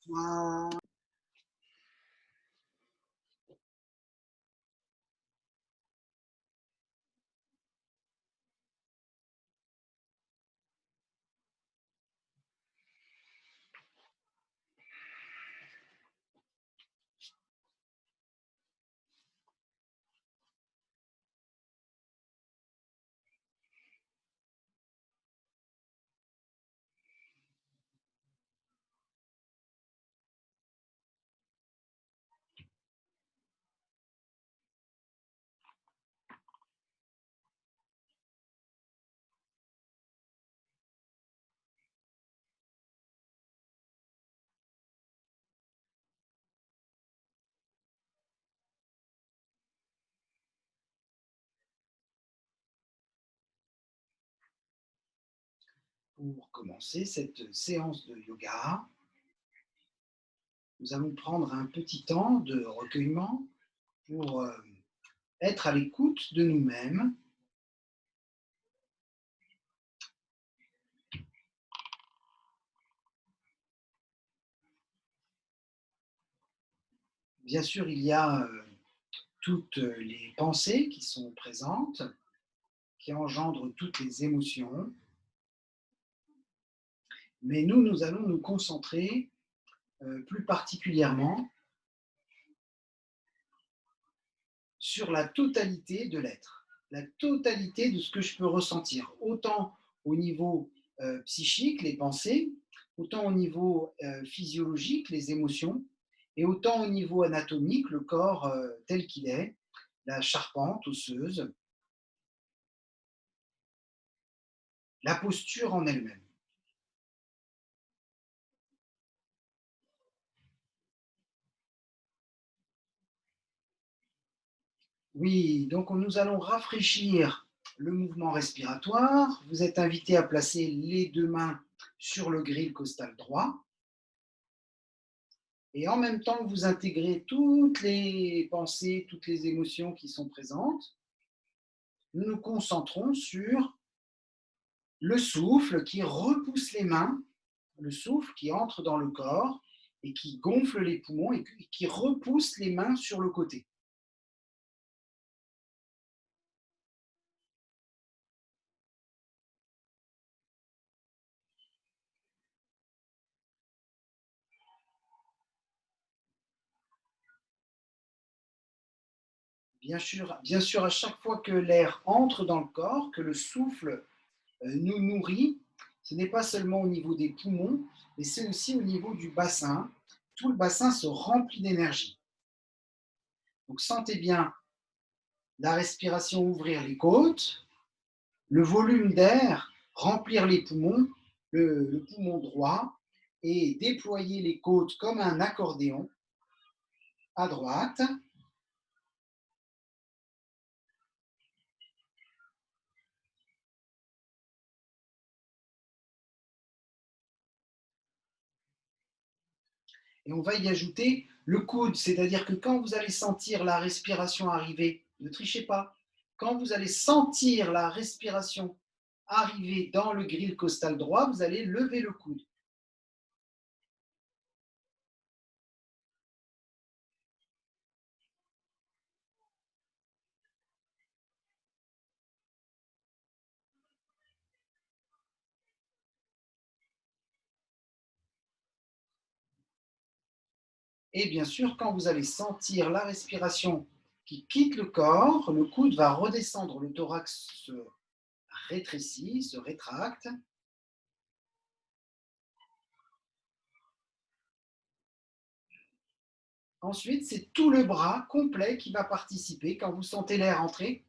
Voilà. Pour commencer cette séance de yoga, nous allons prendre un petit temps de recueillement pour être à l'écoute de nous-mêmes. Bien sûr, il y a toutes les pensées qui sont présentes, qui engendrent toutes les émotions, mais nous allons nous concentrer plus particulièrement sur la totalité de l'être, la totalité de ce que je peux ressentir, autant au niveau psychique, les pensées, autant au niveau physiologique, les émotions, et autant au niveau anatomique, le corps tel qu'il est, la charpente osseuse, la posture en elle-même. Oui, donc nous allons rafraîchir le mouvement respiratoire. Vous êtes invité à placer les deux mains sur le grille costal droit. Et en même temps que vous intégrez toutes les pensées, toutes les émotions qui sont présentes, nous nous concentrons sur le souffle qui repousse les mains, le souffle qui entre dans le corps et qui gonfle les poumons et qui repousse les mains sur le côté. Bien sûr, à chaque fois que l'air entre dans le corps, que le souffle nous nourrit, ce n'est pas seulement au niveau des poumons, mais c'est aussi au niveau du bassin. Tout le bassin se remplit d'énergie. Donc sentez bien la respiration ouvrir les côtes, le volume d'air remplir les poumons, le poumon droit, et déployer les côtes comme un accordéon à droite. Et on va y ajouter le coude, c'est-à-dire que quand vous allez sentir la respiration arriver, ne trichez pas, quand vous allez sentir la respiration arriver dans le grille costal droit, vous allez lever le coude. Et bien sûr, quand vous allez sentir la respiration qui quitte le corps, le coude va redescendre, le thorax se rétrécit, se rétracte. Ensuite, c'est tout le bras complet qui va participer quand vous sentez l'air entrer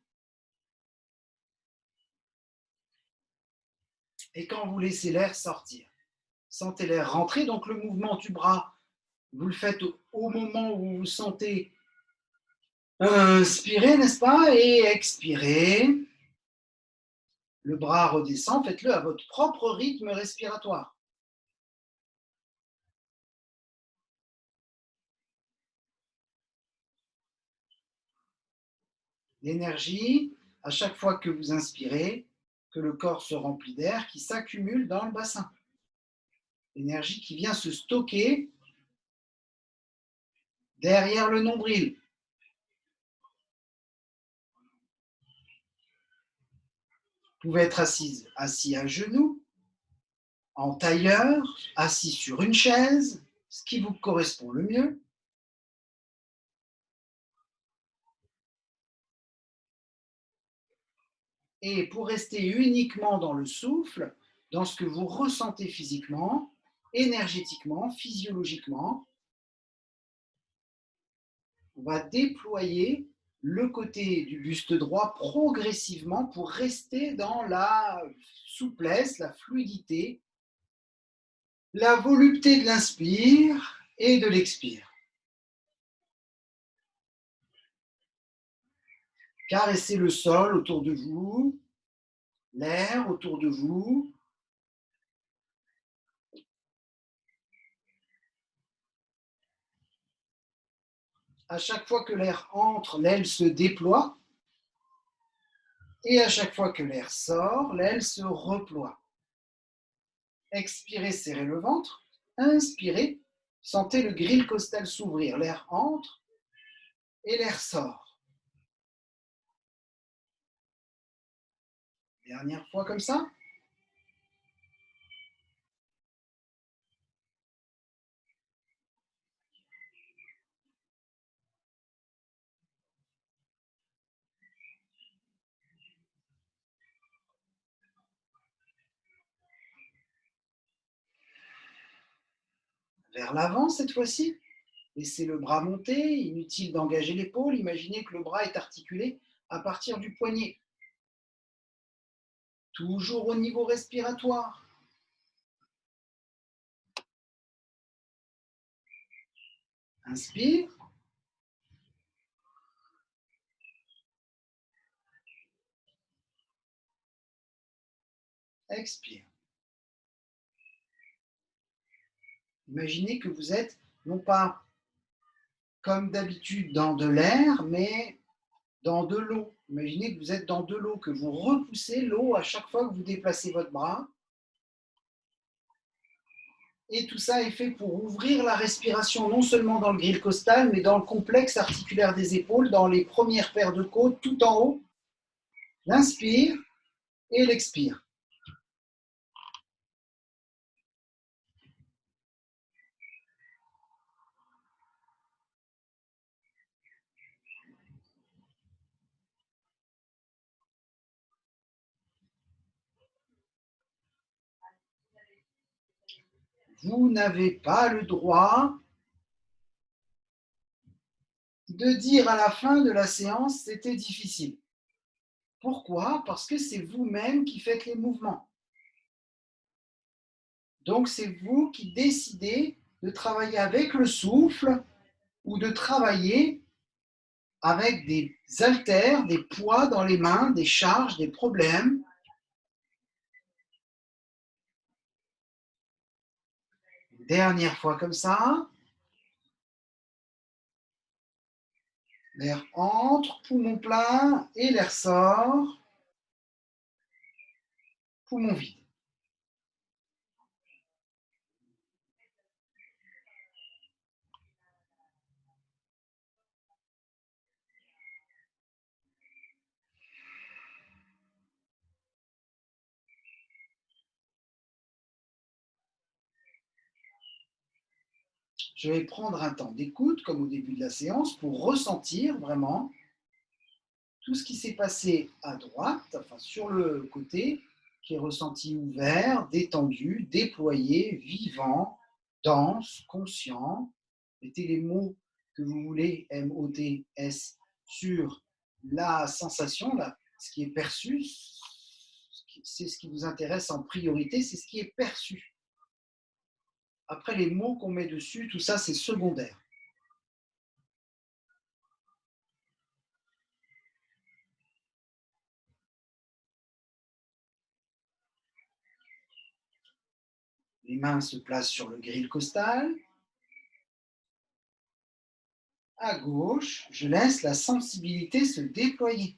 et quand vous laissez l'air sortir. Sentez l'air rentrer, donc le mouvement du bras, vous le faites au moment où vous sentez inspirer, n'est-ce pas? Et expirer. Le bras redescend, faites-le à votre propre rythme respiratoire. L'énergie, à chaque fois que vous inspirez, que le corps se remplit d'air qui s'accumule dans le bassin. L'énergie qui vient se stocker derrière le nombril. Vous pouvez être assis à genoux, en tailleur, assis sur une chaise, ce qui vous correspond le mieux. Et pour rester uniquement dans le souffle, dans ce que vous ressentez physiquement, énergétiquement, physiologiquement, on va déployer le côté du buste droit progressivement pour rester dans la souplesse, la fluidité, la volupté de l'inspire et de l'expire. Caressez le sol autour de vous, l'air autour de vous. À chaque fois que l'air entre, l'aile se déploie. Et à chaque fois que l'air sort, l'aile se reploie. Expirez, serrez le ventre. Inspirez, sentez le grille costal s'ouvrir. L'air entre et l'air sort. Dernière fois comme ça. Vers l'avant cette fois-ci. Laissez le bras monter. Inutile d'engager l'épaule. Imaginez que le bras est articulé à partir du poignet. Toujours au niveau respiratoire. Inspire. Expire. Imaginez que vous êtes non pas comme d'habitude dans de l'air, mais dans de l'eau. Imaginez que vous êtes dans de l'eau, que vous repoussez l'eau à chaque fois que vous déplacez votre bras. Et tout ça est fait pour ouvrir la respiration, non seulement dans le grille costal, mais dans le complexe articulaire des épaules, dans les premières paires de côtes, tout en haut. L'inspire et l'expire. Vous n'avez pas le droit de dire à la fin de la séance c'était difficile. Pourquoi? Parce que c'est vous-même qui faites les mouvements. Donc c'est vous qui décidez de travailler avec le souffle ou de travailler avec des haltères, des poids dans les mains, des charges, des problèmes. Une dernière fois comme ça. L'air entre, poumon plein, et l'air sort, poumon vide. Je vais prendre un temps d'écoute, comme au début de la séance, pour ressentir vraiment tout ce qui s'est passé à droite, enfin sur le côté, qui est ressenti ouvert, détendu, déployé, vivant, dense, conscient. Mettez les mots que vous voulez, M-O-T-S, sur la sensation, là, ce qui est perçu, c'est ce qui vous intéresse en priorité, c'est ce qui est perçu. Après, les mots qu'on met dessus, tout ça, c'est secondaire. Les mains se placent sur le grille costal. À gauche, je laisse la sensibilité se déployer.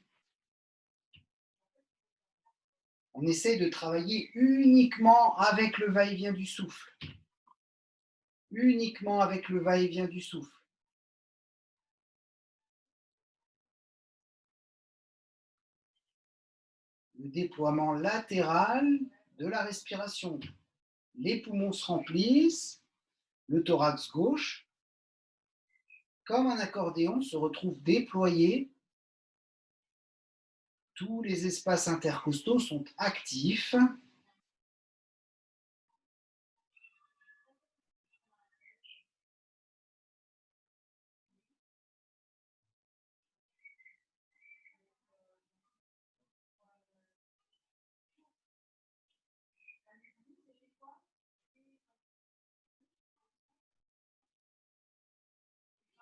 On essaie de travailler uniquement avec le va-et-vient du souffle. Uniquement avec le va-et-vient du souffle. le déploiement latéral de la respiration. Les poumons se remplissent, le thorax gauche, comme un accordéon, se retrouve déployé. Tous les espaces intercostaux sont actifs.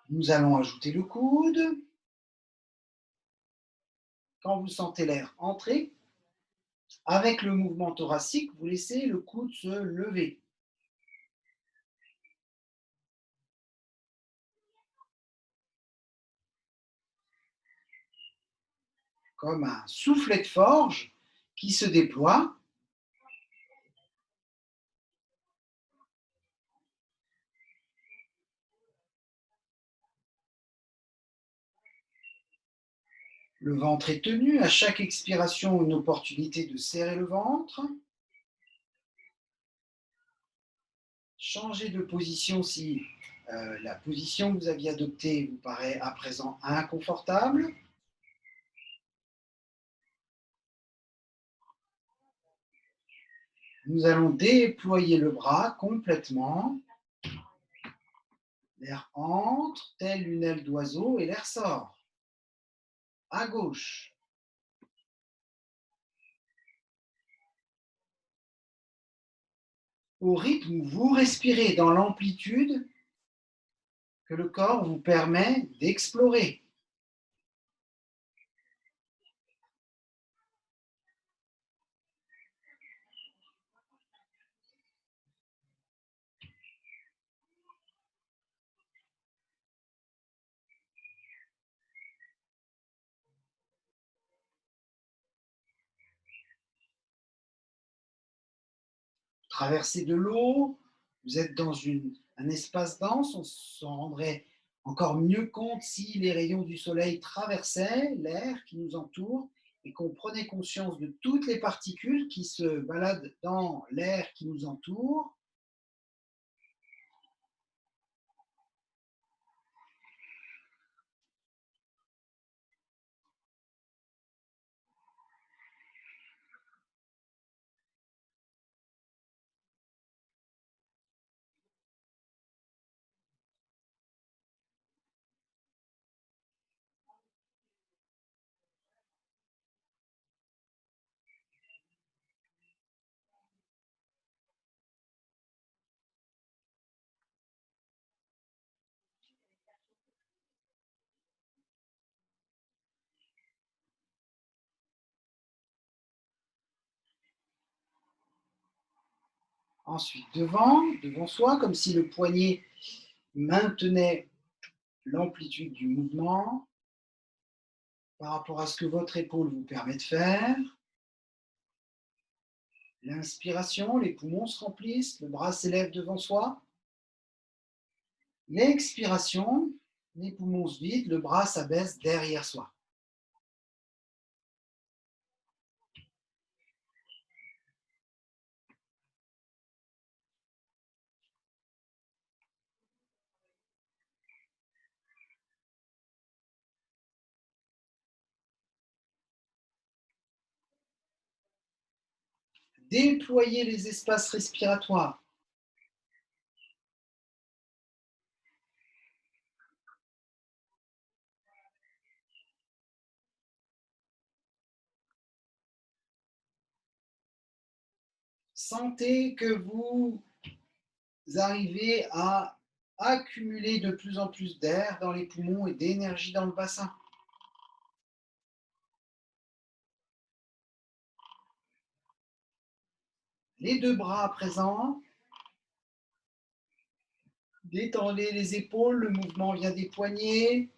Nous allons ajouter le coude. Quand vous sentez l'air entrer, avec le mouvement thoracique, vous laissez le coude se lever. Comme un soufflet de forge qui se déploie. Le ventre est tenu. À chaque expiration, une opportunité de serrer le ventre. Changez de position si la position que vous aviez adoptée vous paraît à présent inconfortable. Nous allons déployer le bras complètement. L'air entre, telle une aile d'oiseau, et l'air sort. À gauche. Au rythme où vous respirez, dans l'amplitude que le corps vous permet d'explorer. Traversez de l'eau, vous êtes dans un espace dense, on s'en rendrait encore mieux compte si les rayons du soleil traversaient l'air qui nous entoure et qu'on prenait conscience de toutes les particules qui se baladent dans l'air qui nous entoure. Ensuite, devant soi, comme si le poignet maintenait l'amplitude du mouvement par rapport à ce que votre épaule vous permet de faire. L'inspiration, les poumons se remplissent, le bras s'élève devant soi. L'expiration, les poumons se vident, le bras s'abaisse derrière soi. Déployez les espaces respiratoires. Sentez que vous arrivez à accumuler de plus en plus d'air dans les poumons et d'énergie dans le bassin. Les deux bras présents. Détendez les épaules, le mouvement vient des poignets.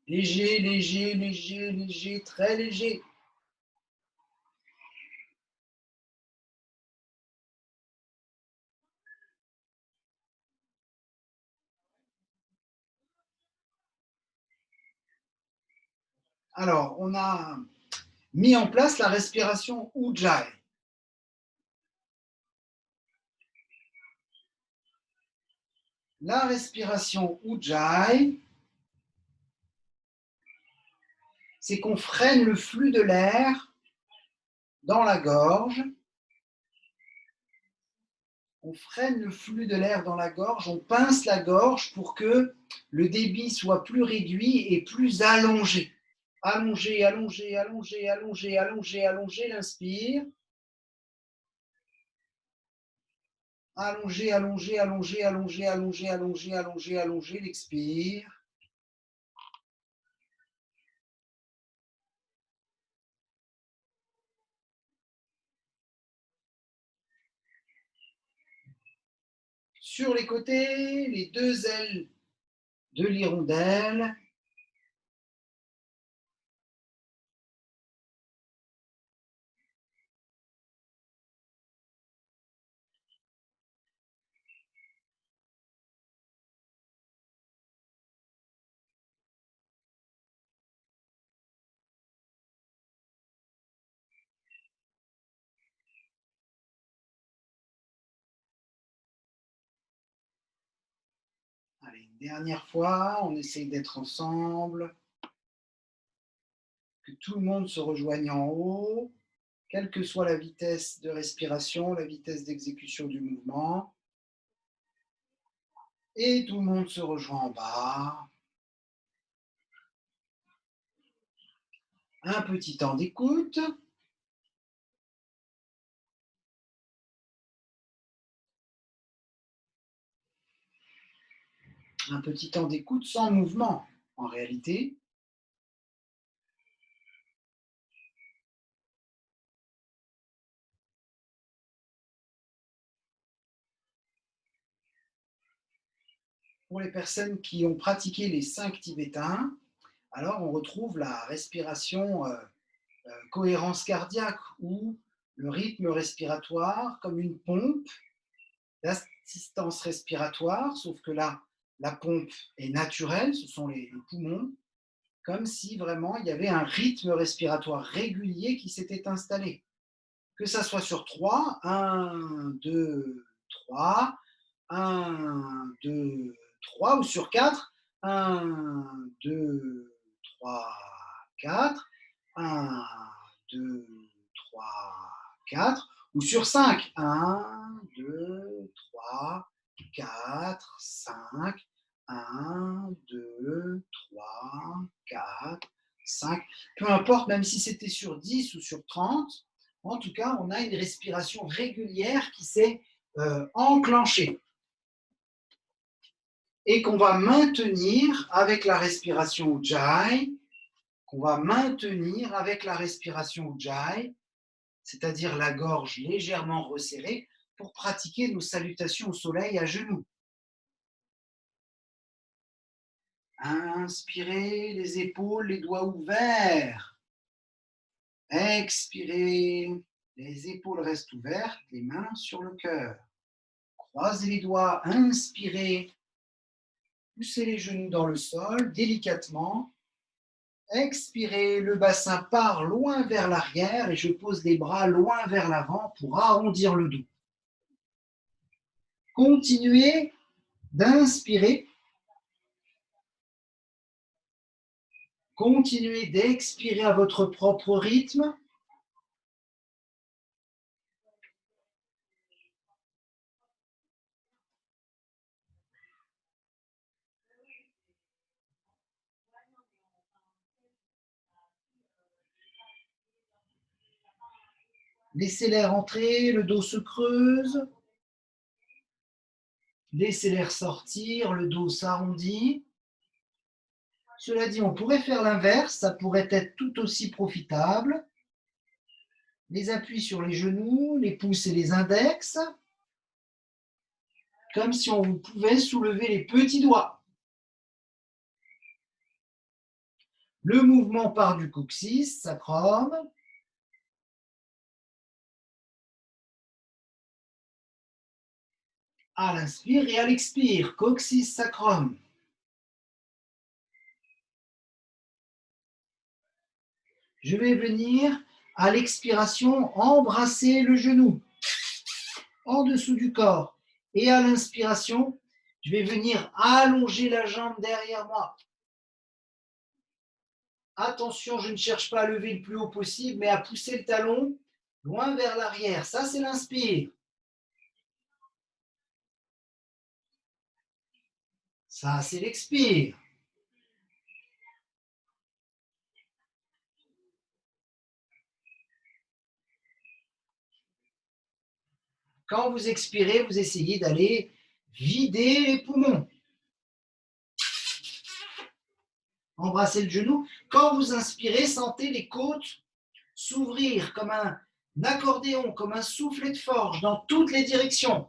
Léger, léger, léger, léger, très léger. Alors, on a mis en place la respiration Ujjayi. La respiration Ujjayi, c'est qu'on freine le flux de l'air dans la gorge. On freine le flux de l'air dans la gorge, on pince la gorge pour que le débit soit plus réduit et plus allongé. Allongé, allongé, allongé, allongé, allongé, allongé, l'inspire. Allongé, allongé, allongé, allongé, allongé, allongé, allongé, allongé, l'expire. Sur les côtés, les deux ailes de l'hirondelle. Allez, une dernière fois, on essaye d'être ensemble, que tout le monde se rejoigne en haut, quelle que soit la vitesse de respiration, la vitesse d'exécution du mouvement. Et tout le monde se rejoint en bas. Un petit temps d'écoute. Un petit temps d'écoute sans mouvement, en réalité. Pour les personnes qui ont pratiqué les 5 tibétains, alors on retrouve la respiration cohérence cardiaque ou le rythme respiratoire comme une pompe d'assistance respiratoire, sauf que là, la pompe est naturelle, ce sont les poumons, comme si vraiment il y avait un rythme respiratoire régulier qui s'était installé. Que ça soit sur 3, 1, 2, 3, 1, 2, 3, ou sur 4, 1, 2, 3, 4, 1, 2, 3, 4, ou sur 5, 1, 2, 3, 4, 5, 1, 2, 3, 4, 5. Peu importe, même si c'était sur 10 ou sur 30, en tout cas, on a une respiration régulière qui s'est enclenchée et qu'on va maintenir avec la respiration Ujjayi, c'est-à-dire la gorge légèrement resserrée pour pratiquer nos salutations au soleil à genoux. Inspirez, les épaules, les doigts ouverts. Expirez, les épaules restent ouvertes, les mains sur le cœur. Croisez les doigts, inspirez, poussez les genoux dans le sol délicatement. Expirez, le bassin part loin vers l'arrière et je pose les bras loin vers l'avant pour arrondir le dos. Continuez d'inspirer. Continuez d'expirer à votre propre rythme. Laissez l'air entrer, le dos se creuse. Laissez l'air sortir, le dos s'arrondit. Cela dit, on pourrait faire l'inverse, ça pourrait être tout aussi profitable. Les appuis sur les genoux, les pouces et les index, comme si on pouvait soulever les petits doigts. Le mouvement part du coccyx, sacrum. À l'inspire et à l'expire, coccyx, sacrum. Je vais venir à l'expiration embrasser le genou en dessous du corps. Et à l'inspiration, je vais venir allonger la jambe derrière moi. Attention, je ne cherche pas à lever le plus haut possible, mais à pousser le talon loin vers l'arrière. Ça, c'est l'inspire. Ça, c'est l'expire. Quand vous expirez, vous essayez d'aller vider les poumons. Embrassez le genou. Quand vous inspirez, sentez les côtes s'ouvrir comme un accordéon, comme un soufflet de forge dans toutes les directions.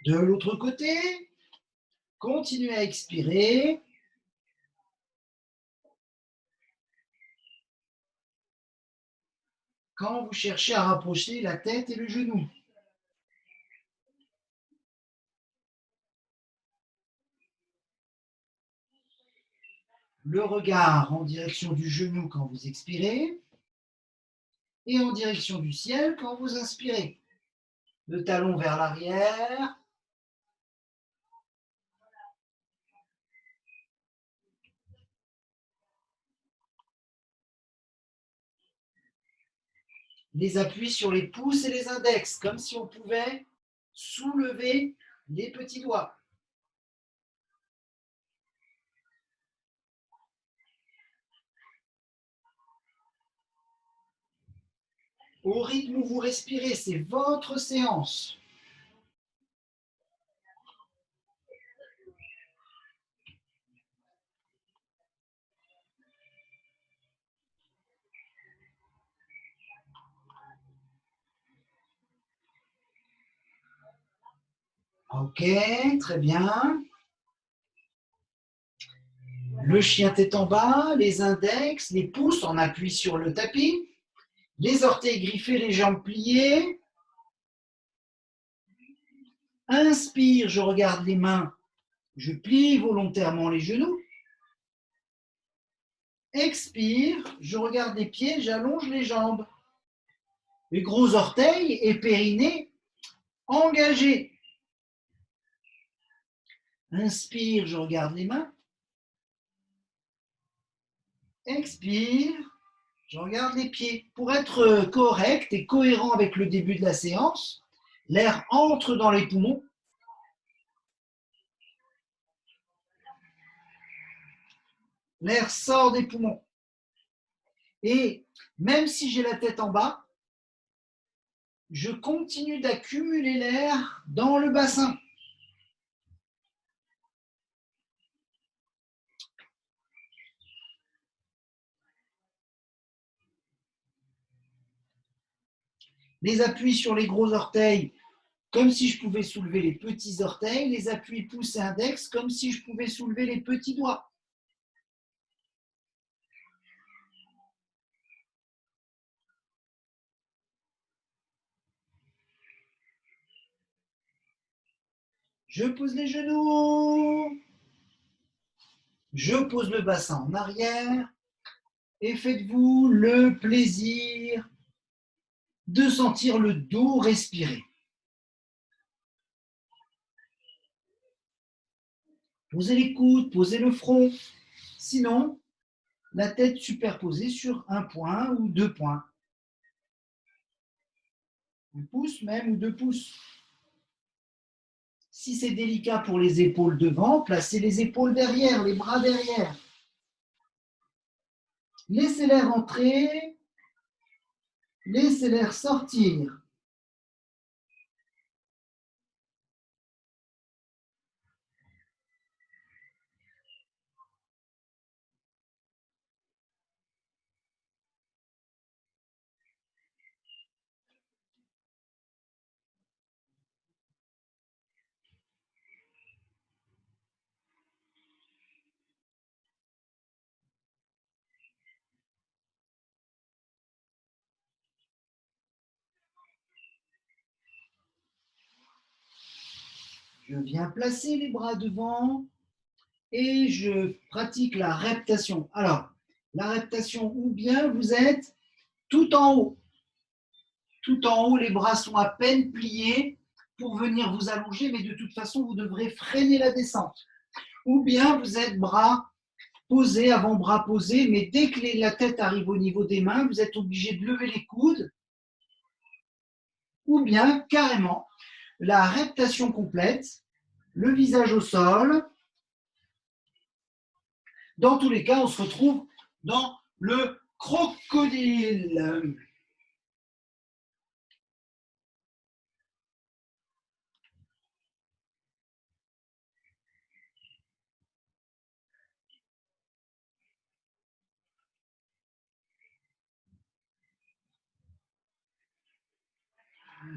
De l'autre côté, continuez à expirer. Quand vous cherchez à rapprocher la tête et le genou. Le regard en direction du genou quand vous expirez et en direction du ciel quand vous inspirez. Le talon vers l'arrière. Les appuis sur les pouces et les index, comme si on pouvait soulever les petits doigts. Au rythme où vous respirez, c'est votre séance. Ok, très bien. Le chien tête en bas, les index, les pouces en appui sur le tapis, les orteils griffés, les jambes pliées. Inspire, je regarde les mains, je plie volontairement les genoux. Expire, je regarde les pieds, j'allonge les jambes. Les gros orteils et périnée engagés. Inspire, je regarde les mains. Expire, je regarde les pieds. Pour être correct et cohérent avec le début de la séance, l'air entre dans les poumons. L'air sort des poumons. Et même si j'ai la tête en bas, je continue d'accumuler l'air dans le bassin. Les appuis sur les gros orteils, comme si je pouvais soulever les petits orteils. Les appuis pouce et index, comme si je pouvais soulever les petits doigts. Je pose les genoux. Je pose le bassin en arrière. Et faites-vous le plaisir de sentir le dos respirer. Posez les coudes, posez le front. Sinon, la tête superposée sur un point ou deux points. Un pouce même ou deux pouces. Si c'est délicat pour les épaules devant, placez les épaules derrière, les bras derrière. Laissez l'air entrer, laissez l'air sortir. Je viens placer les bras devant et je pratique la reptation. Alors, la reptation, ou bien vous êtes tout en haut. Tout en haut, les bras sont à peine pliés pour venir vous allonger, mais de toute façon, vous devrez freiner la descente. Ou bien vous êtes bras posés, avant-bras posés, mais dès que la tête arrive au niveau des mains, vous êtes obligé de lever les coudes. Ou bien, carrément, la reptation complète, le visage au sol. Dans tous les cas, on se retrouve dans le crocodile.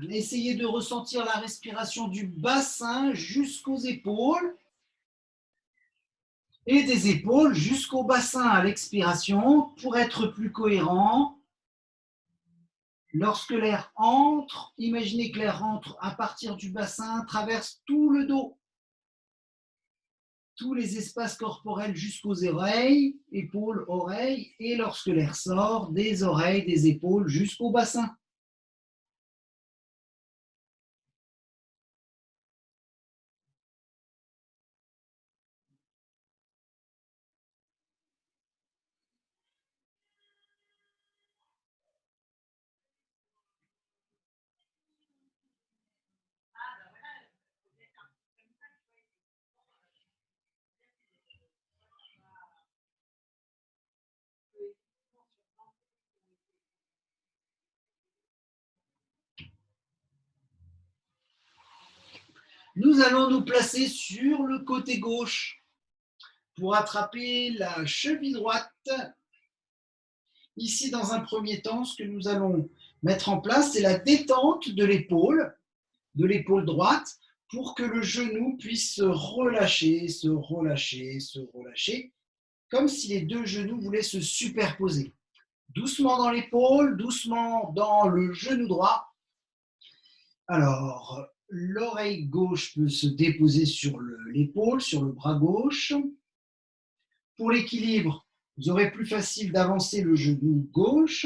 Essayez de ressentir la respiration du bassin jusqu'aux épaules et des épaules jusqu'au bassin à l'expiration pour être plus cohérent. Lorsque l'air entre, imaginez que l'air entre à partir du bassin, traverse tout le dos, tous les espaces corporels jusqu'aux oreilles, épaules, oreilles, et lorsque l'air sort, des oreilles, des épaules jusqu'au bassin. Nous allons nous placer sur le côté gauche pour attraper la cheville droite. Ici, dans un premier temps, ce que nous allons mettre en place, c'est la détente de l'épaule droite, pour que le genou puisse se relâcher, se relâcher, se relâcher, comme si les deux genoux voulaient se superposer. Doucement dans l'épaule, doucement dans le genou droit. Alors, l'oreille gauche peut se déposer sur l'épaule, sur le bras gauche. Pour l'équilibre, vous aurez plus facile d'avancer le genou gauche.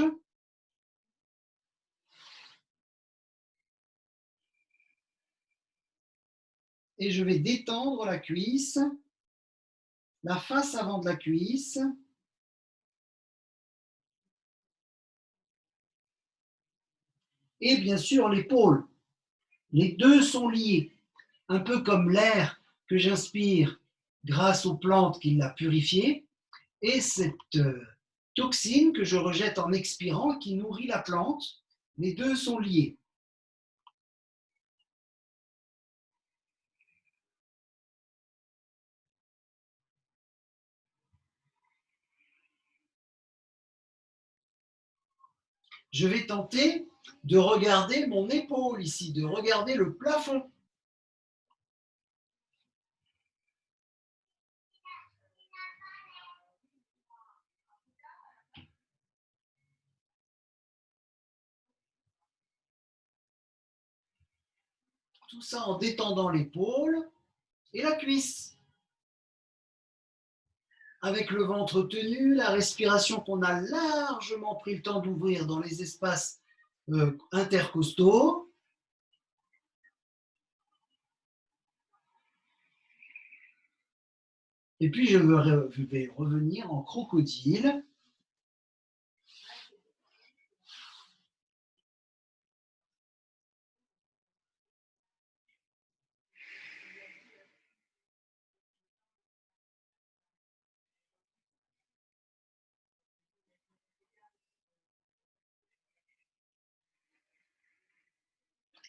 Et je vais détendre la cuisse, la face avant de la cuisse. Et bien sûr l'épaule. Les deux sont liés, un peu comme l'air que j'inspire grâce aux plantes qui l'a purifié, et cette toxine que je rejette en expirant qui nourrit la plante. Les deux sont liés. Je vais tenter de regarder mon épaule ici, de regarder le plafond. Tout ça en détendant l'épaule et la cuisse. Avec le ventre tenu, la respiration qu'on a largement pris le temps d'ouvrir dans les espaces intercostaux. Et puis je vais revenir en crocodile.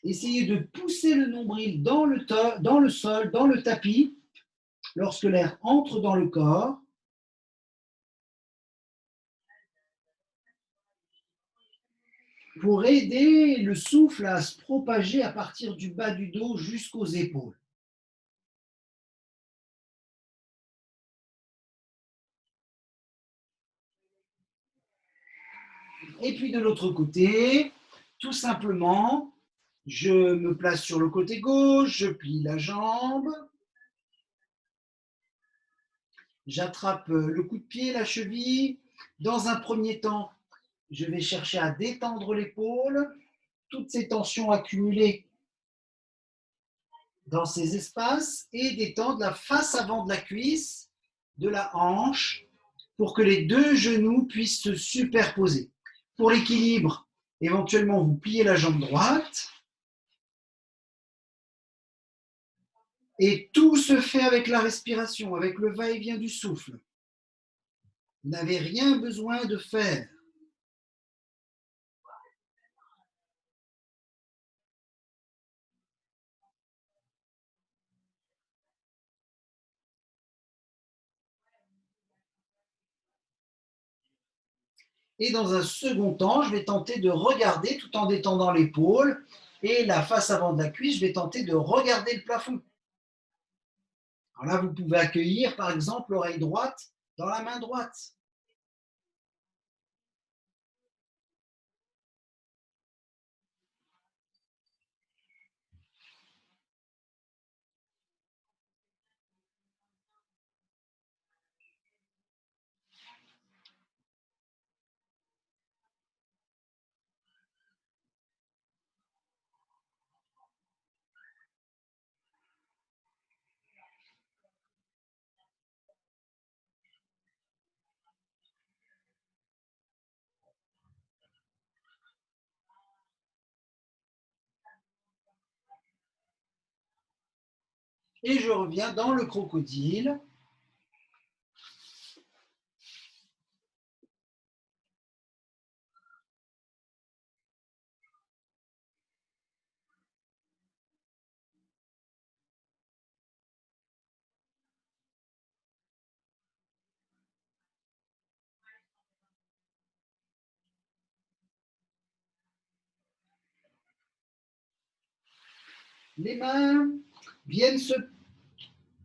Essayez de pousser le nombril dans le sol, dans le tapis, lorsque l'air entre dans le corps. Pour aider le souffle à se propager à partir du bas du dos jusqu'aux épaules. Et puis de l'autre côté, tout simplement, Je me place sur le côté gauche, je plie la jambe. J'attrape le coup de pied, la cheville. Dans un premier temps, je vais chercher à détendre l'épaule. Toutes ces tensions accumulées dans ces espaces et détendre la face avant de la cuisse, de la hanche, pour que les deux genoux puissent se superposer. Pour l'équilibre, éventuellement, vous pliez la jambe droite. Et tout se fait avec la respiration, avec le va-et-vient du souffle. Vous n'avez rien besoin de faire. Et dans un second temps, je vais tenter de regarder tout en détendant l'épaule et la face avant de la cuisse, je vais tenter de regarder le plafond. Alors là, vous pouvez accueillir par exemple l'oreille droite dans la main droite. Et je reviens dans le crocodile. Les mains viennent se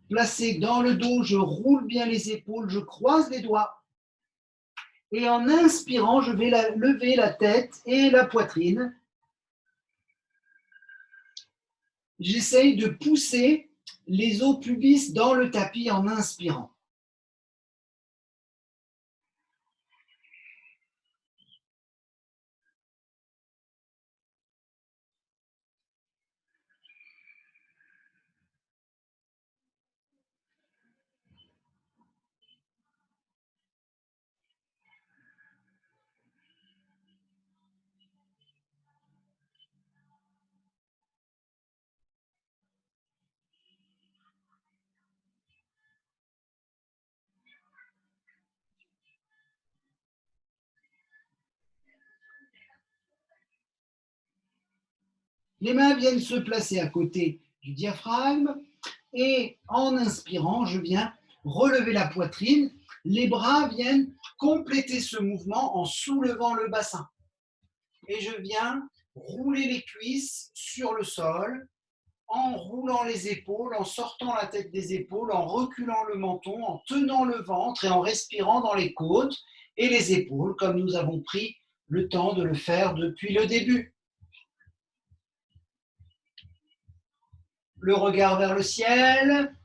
placer dans le dos, je roule bien les épaules, je croise les doigts. Et en inspirant, je vais lever la tête et la poitrine. J'essaye de pousser les os pubis dans le tapis en inspirant. Les mains viennent se placer à côté du diaphragme et en inspirant, je viens relever la poitrine. Les bras viennent compléter ce mouvement en soulevant le bassin. Et je viens rouler les cuisses sur le sol en roulant les épaules, en sortant la tête des épaules, en reculant le menton, en tenant le ventre et en respirant dans les côtes et les épaules, comme nous avons pris le temps de le faire depuis le début. Le regard vers le ciel.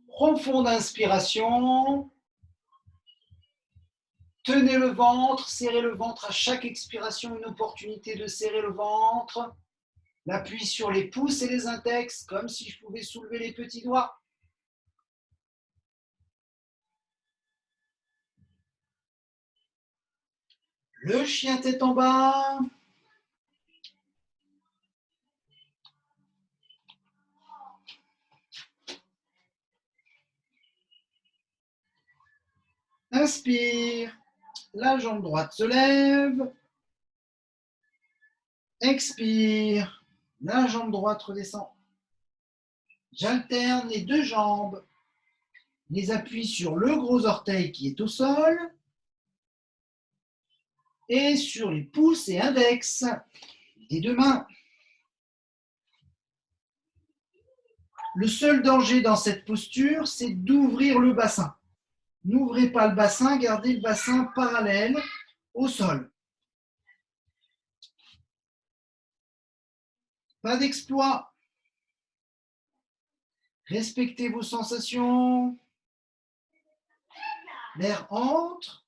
Profonde inspiration. Tenez le ventre, serrez le ventre à chaque expiration, une opportunité de serrer le ventre. L'appui sur les pouces et les index, comme si je pouvais soulever les petits doigts. Le chien tête en bas. Inspire. La jambe droite se lève. Expire. La jambe droite redescend. J'alterne les deux jambes. Les appuis sur le gros orteil qui est au sol et sur les pouces et index des deux mains. Le seul danger dans cette posture, c'est d'ouvrir le bassin. N'ouvrez pas le bassin, gardez le bassin parallèle au sol. Pas d'exploit. Respectez vos sensations. L'air entre.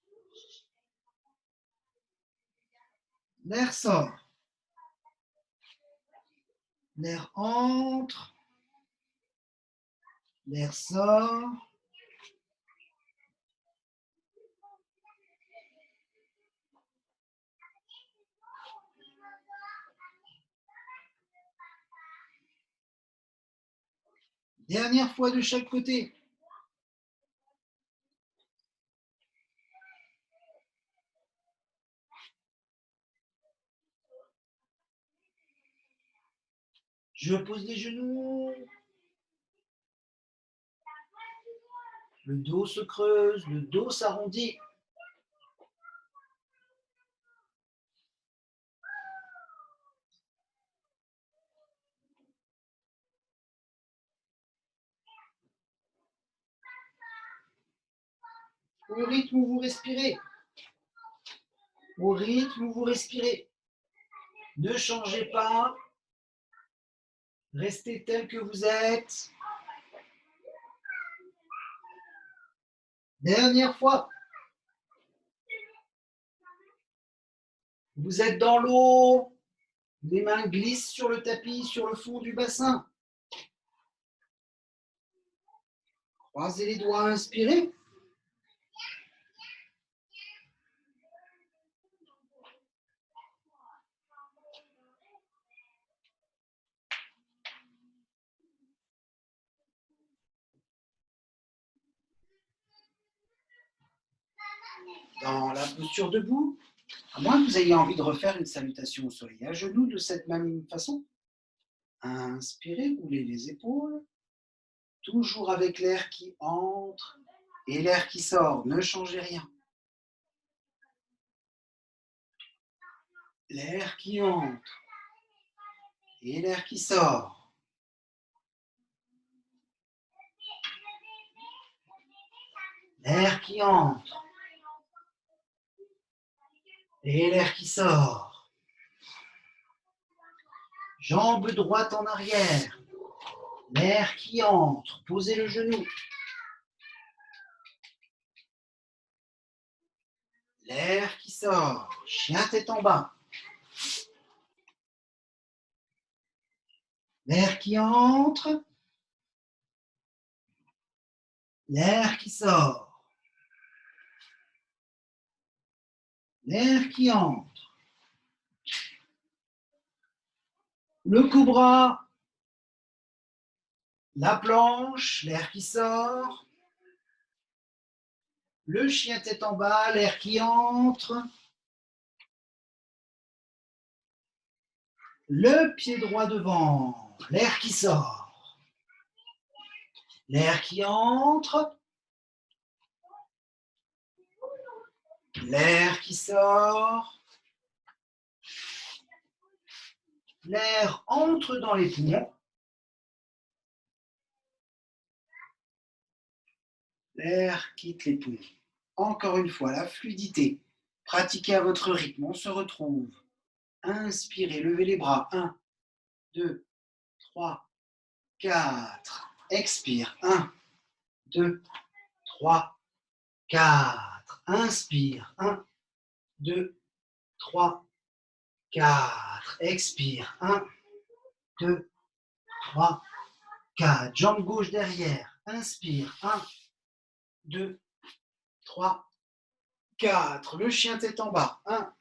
L'air sort. L'air entre. L'air sort. Dernière fois de chaque côté. Je pose les genoux. Le dos se creuse, le dos s'arrondit. Au rythme où vous respirez. Au rythme où vous respirez. Ne changez pas. Restez tel que vous êtes. Dernière fois. Vous êtes dans l'eau. Les mains glissent sur le tapis, sur le fond du bassin. Croisez les doigts, inspirez. Dans la posture debout, à moins que vous ayez envie de refaire une salutation au soleil à genoux de cette même façon. Inspirez, roulez les épaules, toujours avec l'air qui entre et l'air qui sort. Ne changez rien. L'air qui entre et l'air qui sort. L'air qui entre et l'air qui sort. Jambe droite en arrière. L'air qui entre. Posez le genou. L'air qui sort. Chien tête en bas. L'air qui entre. L'air qui sort. L'air qui entre. Le cobra. La planche. L'air qui sort. Le chien tête en bas. L'air qui entre. Le pied droit devant. L'air qui sort. L'air qui entre. L'air qui sort. L'air entre dans les poumons. L'air quitte les poumons. Encore une fois, la fluidité. Pratiquez à votre rythme. On se retrouve. Inspirez, levez les bras. 1, 2, 3, 4. Expire. 1, 2, 3, 4. Inspire. 1, 2, 3, 4. Expire. 1, 2, 3, 4. Jambe gauche derrière. Inspire. 1, 2, 3, 4. Le chien tête en bas. 1,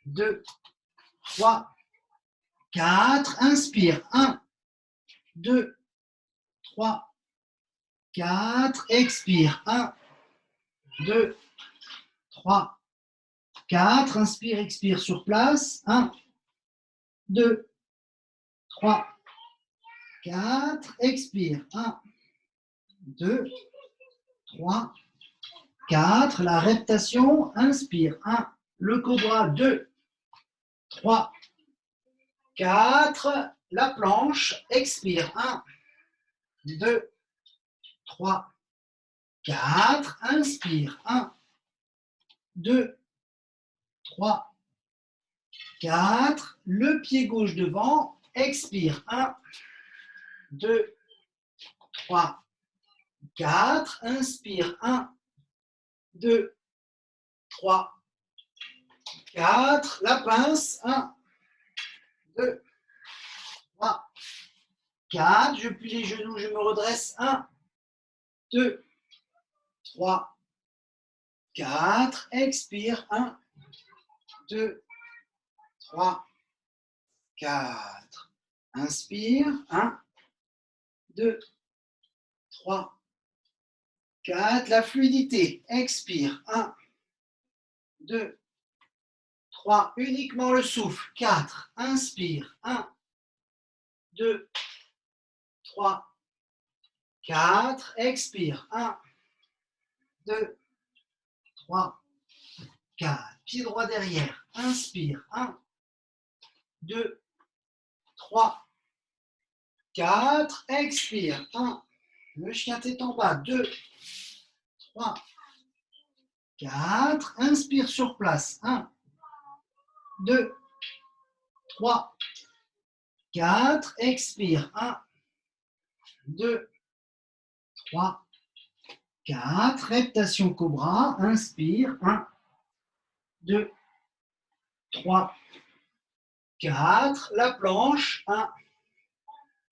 2, 3, 4. Inspire. 1, 2, 3, 4. Expire. 1, 2, 3, 4. Inspire, expire sur place. 1, 2, 3, 4. Expire. 1, 2, 3, 4. La reptation. Inspire. 1. Le cobra. 2, 3, 4. La planche. Expire. 1, 2, 3, 4. Inspire. 1, 2, 3, 4. Le pied gauche devant. expire. 1, 2, 3, 4. Inspire. 1, 2, 3, 4. La pince. 1, 2, 3, 4. Je plie les genoux, je me redresse. 1, 2, 3, 4. Expire. 1, 2, 3, 4. Inspire. 1, 2, 3, 4. La fluidité. Expire. 1, 2, 3. Uniquement le souffle. 4. Inspire. 1, 2, 3, 4. Expire. 1, 2, 3, 4. Pied droit derrière. Inspire. 1, 2, 3, 4. Expire. 1. Le chien tête en bas. 2, 3, 4. Inspire sur place. 1, 2, 3, 4. Expire. 1, 2, 3, 4. Reptation cobra. Inspire. 1, 2, 3, 4. La planche. 1,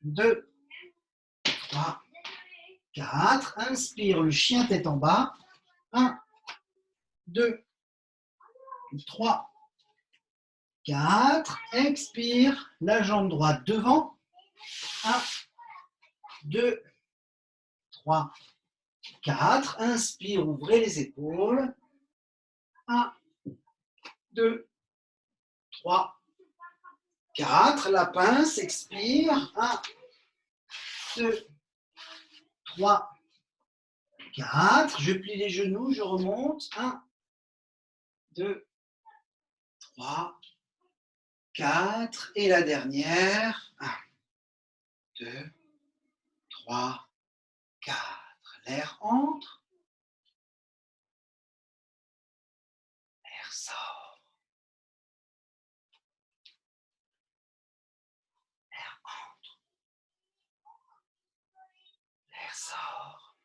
2, 3, 4. Inspire le chien tête en bas. 1, 2, 3, 4. Expire. La jambe droite devant. 1, 2, 3, 4. Inspire, ouvrez les épaules. 1, 2, 3, 4. La pince, expire. 1, 2, 3, 4. Je plie les genoux, je remonte. 1, 2, 3, 4. Et la dernière. 1, 2, 3, 4. L'air entre. L'air sort. L'air entre. L'air sort.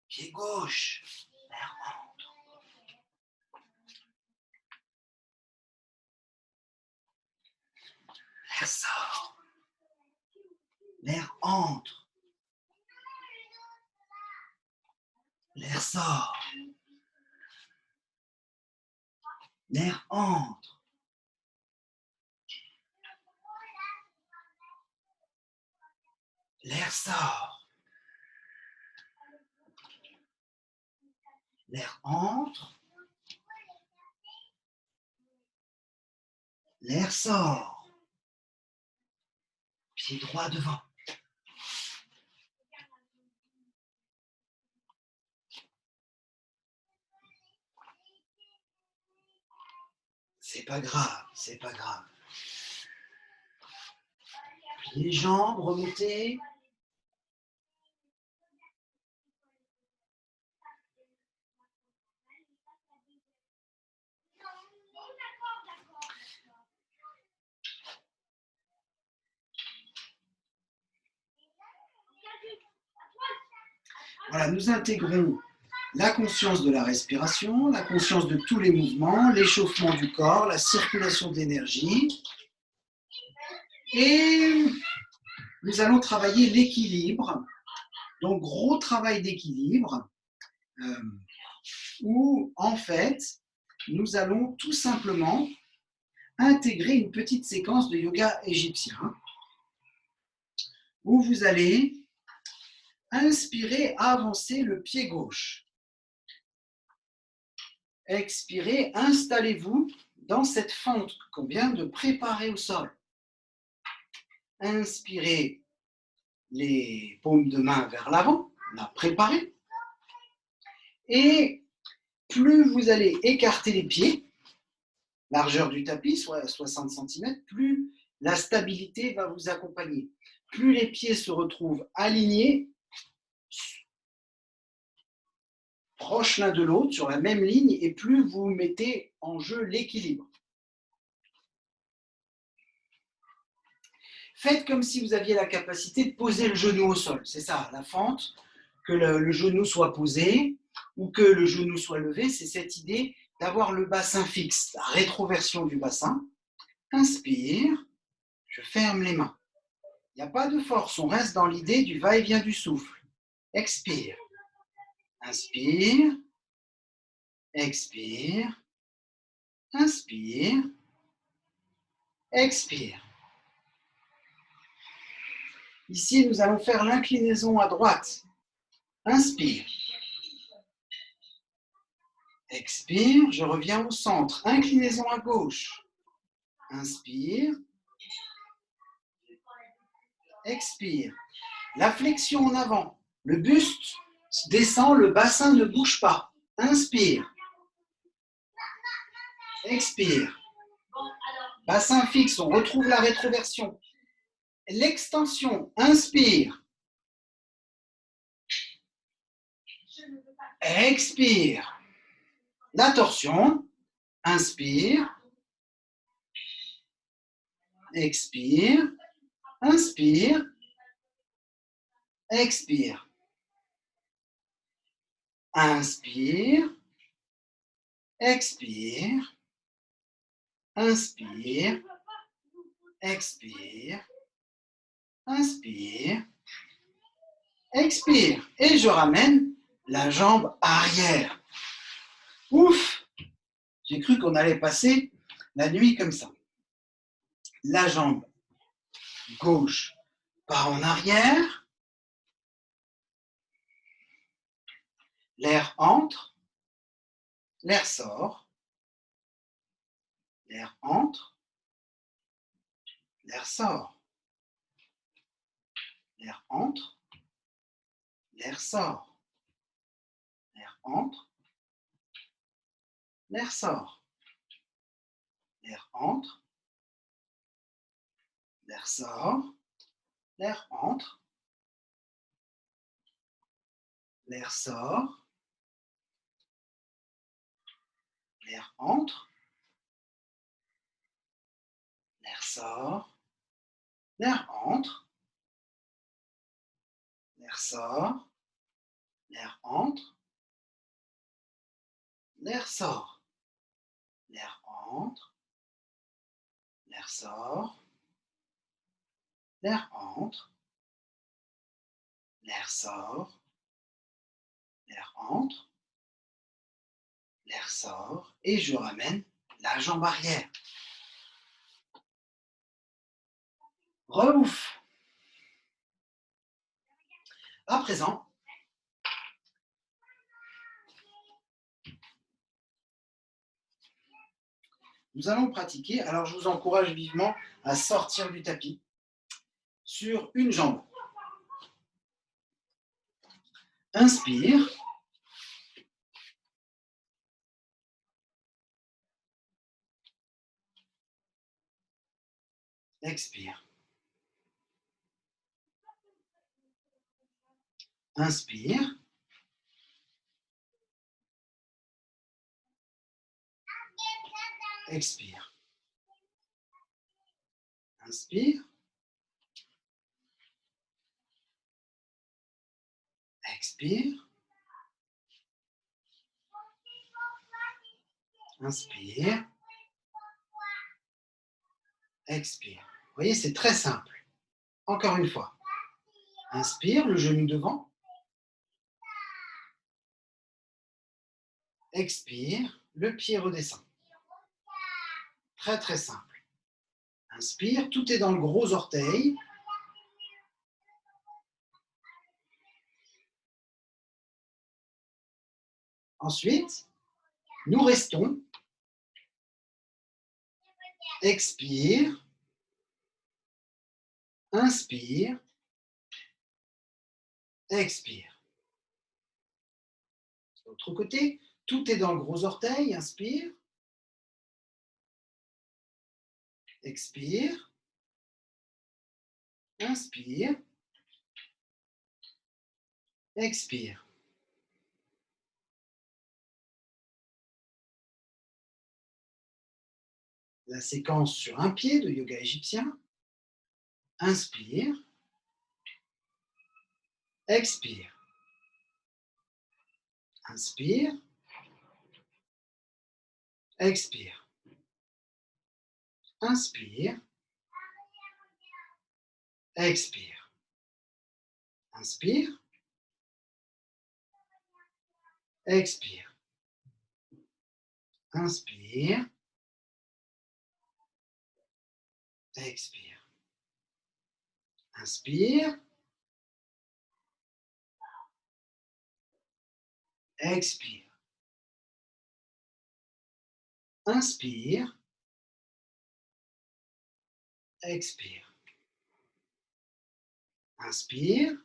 Pied gauche. L'air entre. L'air sort. L'air entre. L'air sort. L'air entre. L'air sort. L'air entre. L'air sort. Pied droit devant. C'est pas grave, c'est pas grave. Pliez les jambes, remontez. Voilà, nous intégrons la conscience de la respiration, la conscience de tous les mouvements, l'échauffement du corps, la circulation d'énergie. Et nous allons travailler l'équilibre. Donc, gros travail d'équilibre, où en fait, nous allons tout simplement intégrer une petite séquence de yoga égyptien, où vous allez inspirer, avancer le pied gauche. Expirez, installez-vous dans cette fente qu'on vient de préparer au sol. Inspirez les paumes de main vers l'avant, on a préparé. Et plus vous allez écarter les pieds, largeur du tapis, soit 60 cm, plus la stabilité va vous accompagner. Plus les pieds se retrouvent alignés, proches l'un de l'autre, sur la même ligne, et plus vous mettez en jeu l'équilibre. Faites comme si vous aviez la capacité de poser le genou au sol. C'est ça, la fente, que le genou soit posé ou que le genou soit levé. C'est cette idée d'avoir le bassin fixe, la rétroversion du bassin. Inspire, je ferme les mains. Il n'y a pas de force, on reste dans l'idée du va-et-vient du souffle. Expire. Inspire. Expire. Inspire. Expire. Ici, nous allons faire l'inclinaison à droite. Inspire. Expire, je reviens au centre. Inclinaison à gauche. Inspire. Expire. La flexion en avant. Le buste descend, le bassin ne bouge pas. Inspire. Expire. Bassin fixe, on retrouve la rétroversion. L'extension, inspire. Expire. La torsion, inspire. Expire. Inspire. Expire. Inspire. Expire. Inspire. Expire. Inspire. Expire. Et je ramène la jambe arrière. Ouf! J'ai cru qu'on allait passer la nuit comme ça. La jambe gauche part en arrière. L'air entre. L'air sort. L'air entre. L'air sort. L'air entre. L'air sort. L'air entre. L'air sort. L'air entre. L'air sort. L'air entre. L'air sort. L'air entre. L'air sort. L'air entre. L'air sort. L'air entre. L'air sort. L'air entre. L'air sort. L'air entre. L'air sort. L'air entre. L'air sort. Et je ramène la jambe arrière. Reouf. À présent, nous allons pratiquer. Alors, je vous encourage vivement à sortir du tapis sur une jambe. Inspire. Expire. Inspire. Expire. Inspire. Expire. Inspire. Expire. Vous voyez, c'est très simple. Encore une fois. Inspire, le genou devant. Expire, le pied redescend. Très très simple. Inspire, tout est dans le gros orteil. Ensuite, nous restons. Expire. Inspire. Expire. De l'autre côté, tout est dans le gros orteil. Inspire. Expire. Inspire. Expire. La séquence sur un pied de yoga égyptien. Inspire. Expire. Inspire. Expire. Inspire. Expire. Inspire. Expire. Inspire. Expire. Inspire. Expire. Inspire. Expire. Inspire.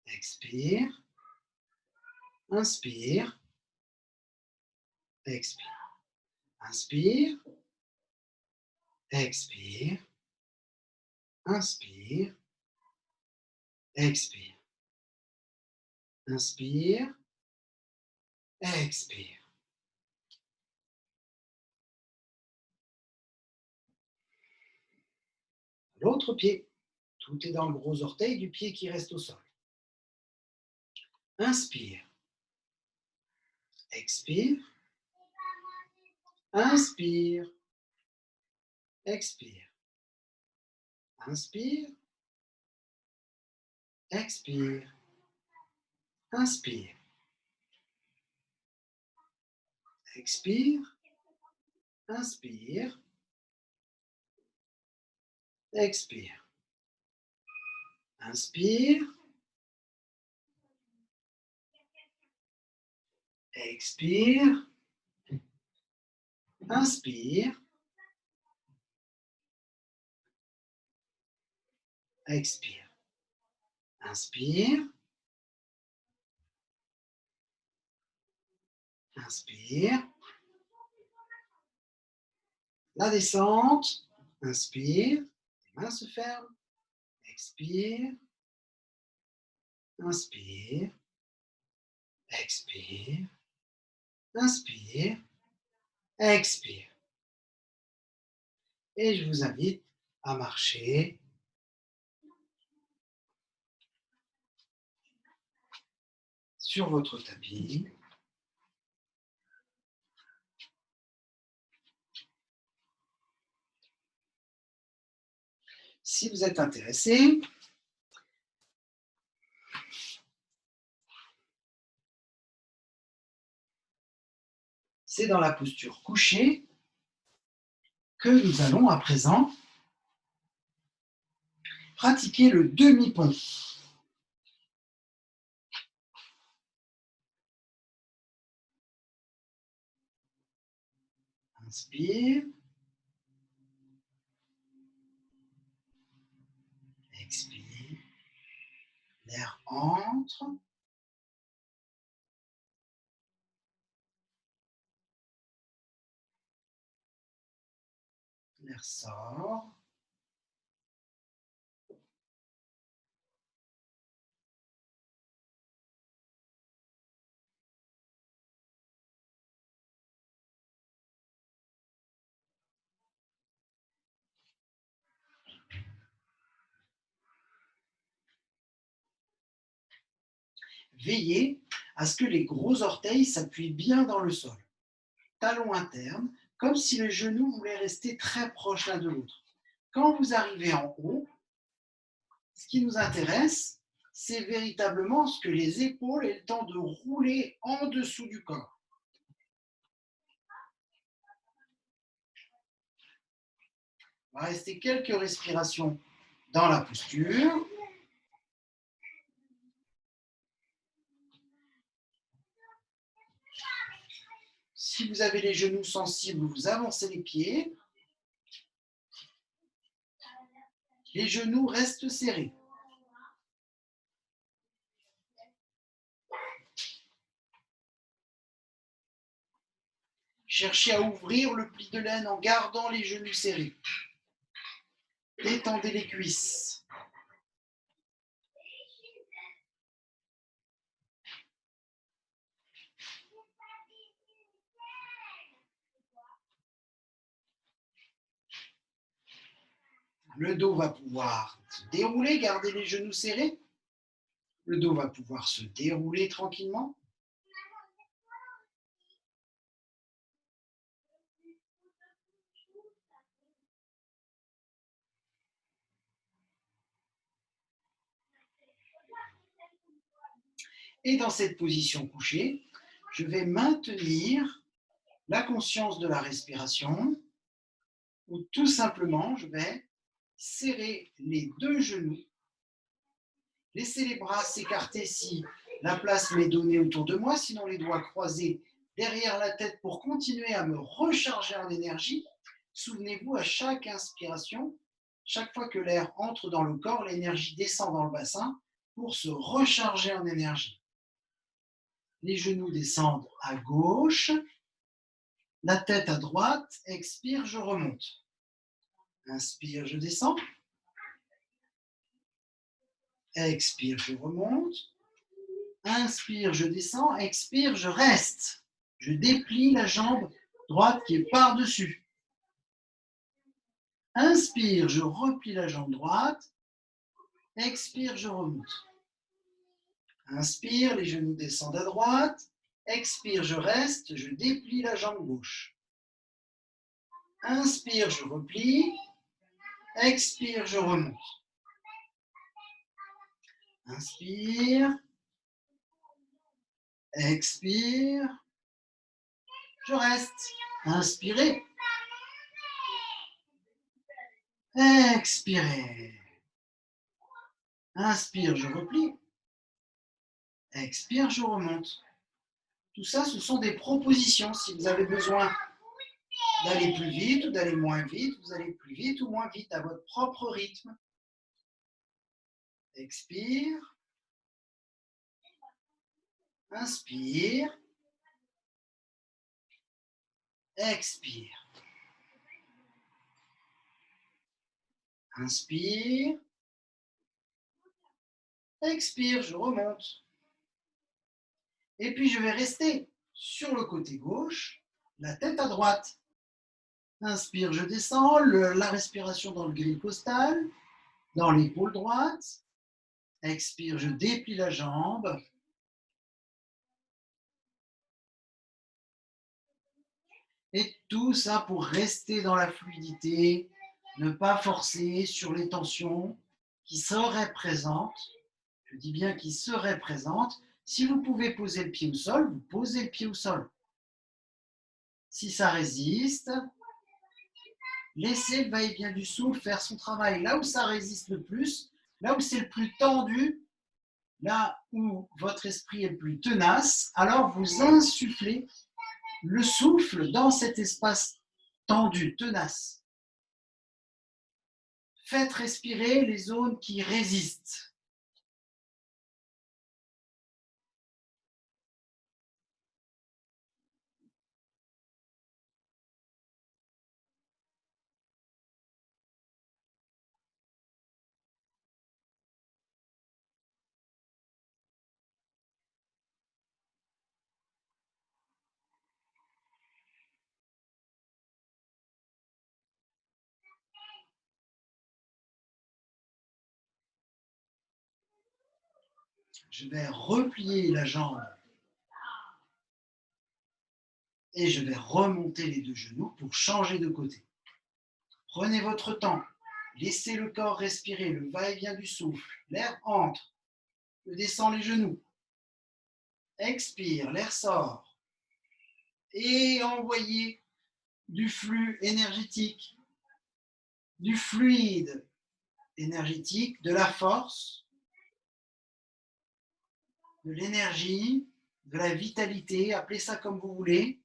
Expire. Inspire. Expire. Inspire. Expire. Inspire. Expire. Inspire. Expire. L'autre pied. Tout est dans le gros orteil du pied qui reste au sol. Inspire. Expire. Inspire. Expire. Inspire. Expire. Inspire. Expire. Inspire. Expire. Inspire. Expire. Inspire. Expire. Inspire. Inspire. La descente. Inspire. Les mains se ferment. Expire. Inspire. Expire. Inspire. Expire. Et je vous invite à marcher sur votre tapis. Si vous êtes intéressé, c'est dans la posture couchée que nous allons à présent pratiquer le demi-pont. Inspire. Expire. L'air entre. L'air sort. Veillez à ce que les gros orteils s'appuient bien dans le sol. Talons internes, comme si les genoux voulaient rester très proches l'un de l'autre. Quand vous arrivez en haut, ce qui nous intéresse, c'est véritablement ce que les épaules aient le temps de rouler en dessous du corps. On va rester quelques respirations dans la posture. Si vous avez les genoux sensibles, vous avancez les pieds. Les genoux restent serrés. Cherchez à ouvrir le pli de laine en gardant les genoux serrés. Détendez les cuisses. Le dos va pouvoir se dérouler, garder les genoux serrés. Le dos va pouvoir se dérouler tranquillement. Et dans cette position couchée, je vais maintenir la conscience de la respiration, ou tout simplement, je vais serrer les deux genoux, laisser les bras s'écarter si la place m'est donnée autour de moi, sinon les doigts croisés derrière la tête pour continuer à me recharger en énergie. Souvenez-vous, à chaque inspiration, chaque fois que l'air entre dans le corps, l'énergie descend dans le bassin pour se recharger en énergie. Les genoux descendent à gauche, la tête à droite, expire, je remonte. Inspire, je descends. Expire, je remonte. Inspire, je descends. Expire, je reste. Je déplie la jambe droite qui est par-dessus. Inspire, je replie la jambe droite. Expire, je remonte. Inspire, les genoux descendent à droite. Expire, je reste. Je déplie la jambe gauche. Inspire, je replie. Expire, je remonte. Inspire. Expire. Je reste. Inspirez. Expirez. Inspire, je replie. Expire, je remonte. Tout ça, ce sont des propositions. Si vous avez besoin d'aller plus vite ou d'aller moins vite, vous allez plus vite ou moins vite à votre propre rythme. Expire. Inspire. Expire. Inspire. Expire, je remonte. Et puis je vais rester sur le côté gauche, la tête à droite. Inspire, je descends, la respiration dans le grille costal, dans l'épaule droite. Expire, je déplie la jambe. Et tout ça pour rester dans la fluidité, ne pas forcer sur les tensions qui seraient présentes. Je dis bien qui seraient présentes. Si vous pouvez poser le pied au sol, vous posez le pied au sol. Si ça résiste, laissez le va-et-vient du souffle faire son travail. Là où ça résiste le plus, là où c'est le plus tendu, là où votre esprit est le plus tenace, alors vous insufflez le souffle dans cet espace tendu, tenace. Faites respirer les zones qui résistent. Je vais replier la jambe et je vais remonter les deux genoux pour changer de côté. Prenez votre temps, laissez le corps respirer, le va-et-vient du souffle, l'air entre, je descends les genoux, expire, l'air sort et envoyez du flux énergétique, du fluide énergétique, de la force, de l'énergie, de la vitalité, appelez ça comme vous voulez.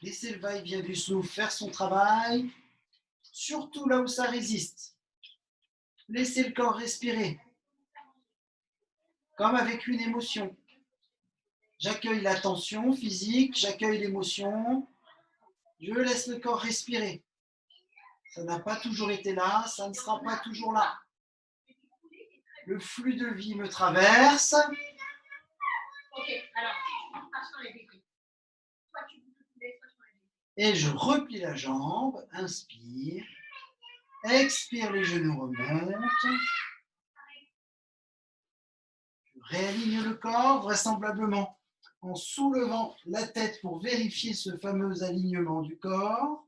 Laissez le va-et-vient du souffle faire son travail, surtout là où ça résiste. Laissez le corps respirer, comme avec une émotion. J'accueille la tension physique, j'accueille l'émotion, je laisse le corps respirer. Ça n'a pas toujours été là, ça ne sera pas toujours là. Le flux de vie me traverse. Et je replie la jambe, inspire, expire, les genoux remontent. Je réaligne le corps, vraisemblablement en soulevant la tête pour vérifier ce fameux alignement du corps.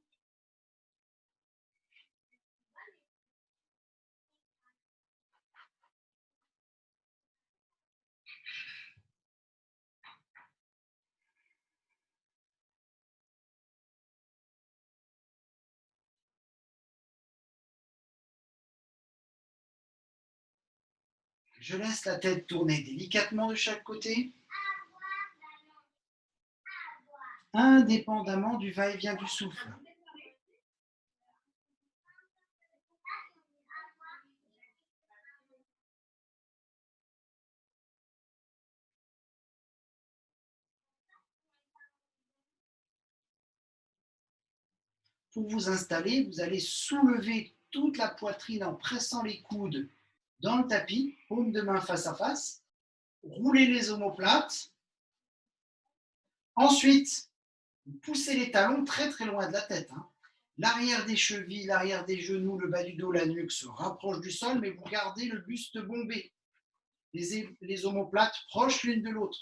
Je laisse la tête tourner délicatement de chaque côté, indépendamment du va-et-vient du souffle. Pour vous installer, vous allez soulever toute la poitrine en pressant les coudes dans le tapis, paume de main face à face, roulez les omoplates. Ensuite, vous poussez les talons très très loin de la tête. L'arrière des chevilles, l'arrière des genoux, le bas du dos, la nuque se rapprochent du sol, mais vous gardez le buste bombé. Les omoplates proches l'une de l'autre.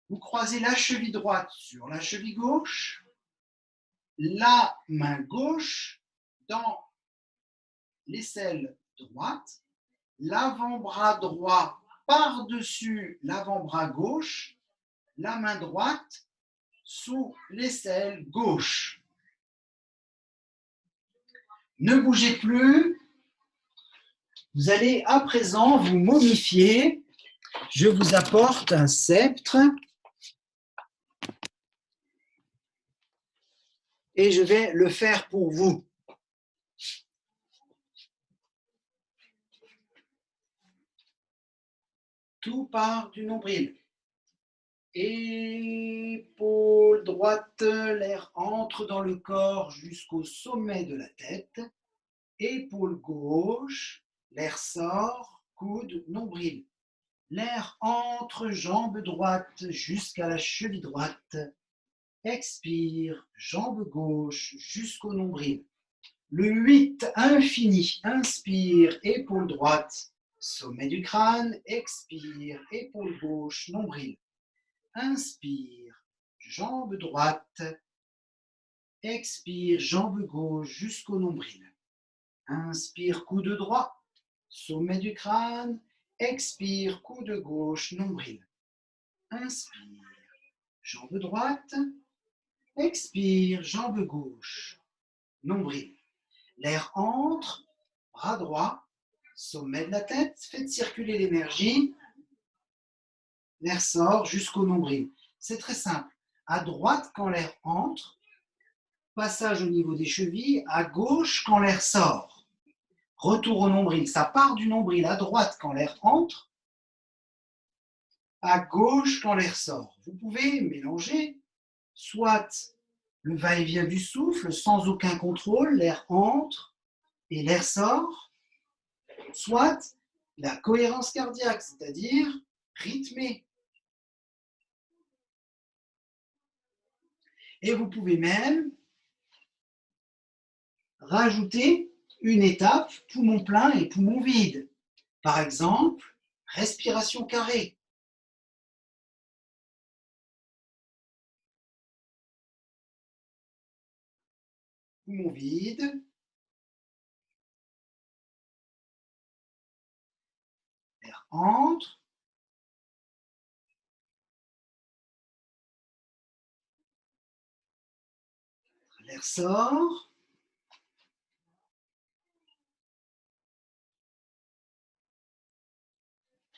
Vous croisez la cheville droite sur la cheville gauche, la main gauche dans l'aisselle droite, l'avant-bras droit par-dessus l'avant-bras gauche, la main droite sous l'aisselle gauche. Ne bougez plus. Vous allez à présent vous momifier. Je vous apporte un sceptre et je vais le faire pour vous. Tout part du nombril. Épaule droite, l'air entre dans le corps jusqu'au sommet de la tête. Épaule gauche, l'air sort, coude, nombril. L'air entre, jambe droite jusqu'à la cheville droite. Expire, jambe gauche jusqu'au nombril. Le 8, infini. Inspire, épaule droite, sommet du crâne. Expire, épaule gauche, nombril. Inspire, jambe droite. Expire, jambe gauche jusqu'au nombril. Inspire, coude droit, sommet du crâne. Expire, coude gauche, nombril. Inspire, jambe droite. Expire, jambe gauche, nombril. L'air entre, bras droit, sommet de la tête. Faites circuler l'énergie. L'air sort jusqu'au nombril. C'est très simple. À droite, quand l'air entre, passage au niveau des chevilles. À gauche, quand l'air sort. Retour au nombril. Ça part du nombril à droite quand l'air entre. À gauche quand l'air sort. Vous pouvez mélanger soit le va-et-vient du souffle sans aucun contrôle, l'air entre et l'air sort, soit la cohérence cardiaque, c'est-à-dire rythmée. Et vous pouvez même rajouter une étape, poumon plein et poumon vide. Par exemple, respiration carrée. Poumon vide. L'air entre. L'air sort.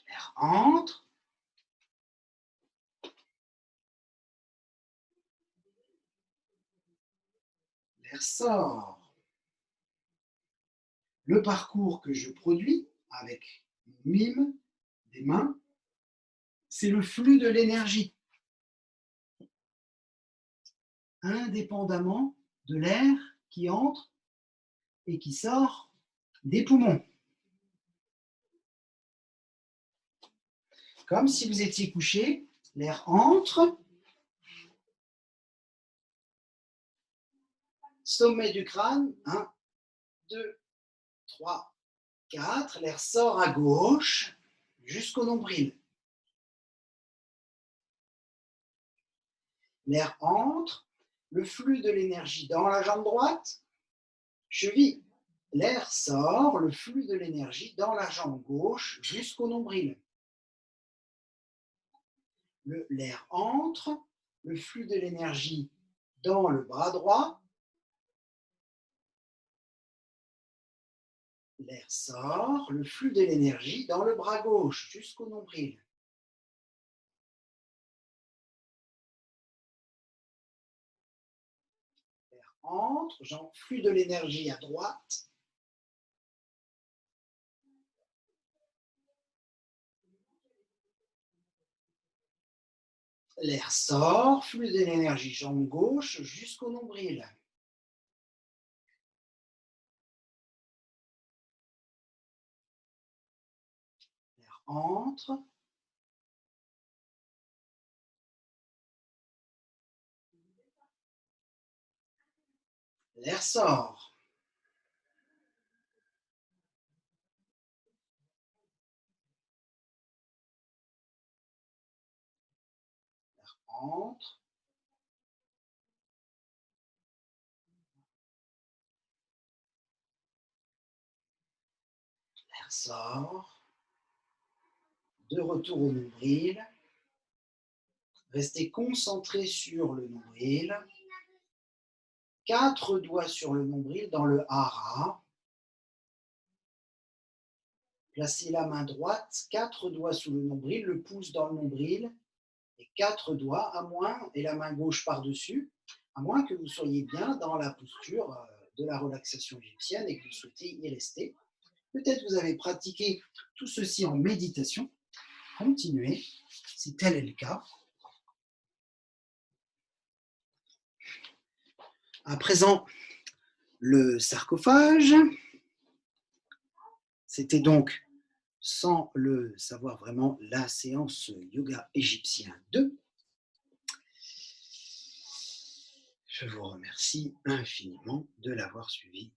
L'air entre. l'air sort. Le parcours que je produis avec mon mime des mains, c'est le flux de l'énergie, indépendamment de l'air qui entre et qui sort des poumons. Comme si vous étiez couché, l'air entre, sommet du crâne, 1, 2, 3, 4, l'air sort à gauche jusqu'au nombril. L'air entre, le flux de l'énergie dans la jambe droite, cheville. L'air sort, le flux de l'énergie dans la jambe gauche jusqu'au nombril. L'air entre, le flux de l'énergie dans le bras droit. L'air sort, le flux de l'énergie dans le bras gauche jusqu'au nombril. L'air entre, flux de l'énergie à droite. L'air sort, flux de l'énergie jambe gauche jusqu'au nombril. L'air entre. L'air sort. L'air entre. L'air sort. De retour au nombril. Restez concentré sur le nombril. 4 doigts sur le nombril dans le hara. Placez la main droite, 4 doigts sous le nombril, le pouce dans le nombril, et 4 doigts, à moins, et la main gauche par-dessus, à moins que vous soyez bien dans la posture de la relaxation égyptienne et que vous souhaitez y rester. Peut-être vous avez pratiqué tout ceci en méditation. Continuez, si tel est le cas. À présent, le sarcophage. C'était donc, sans le savoir vraiment, la séance yoga égyptien 2. Je vous remercie infiniment de l'avoir suivi.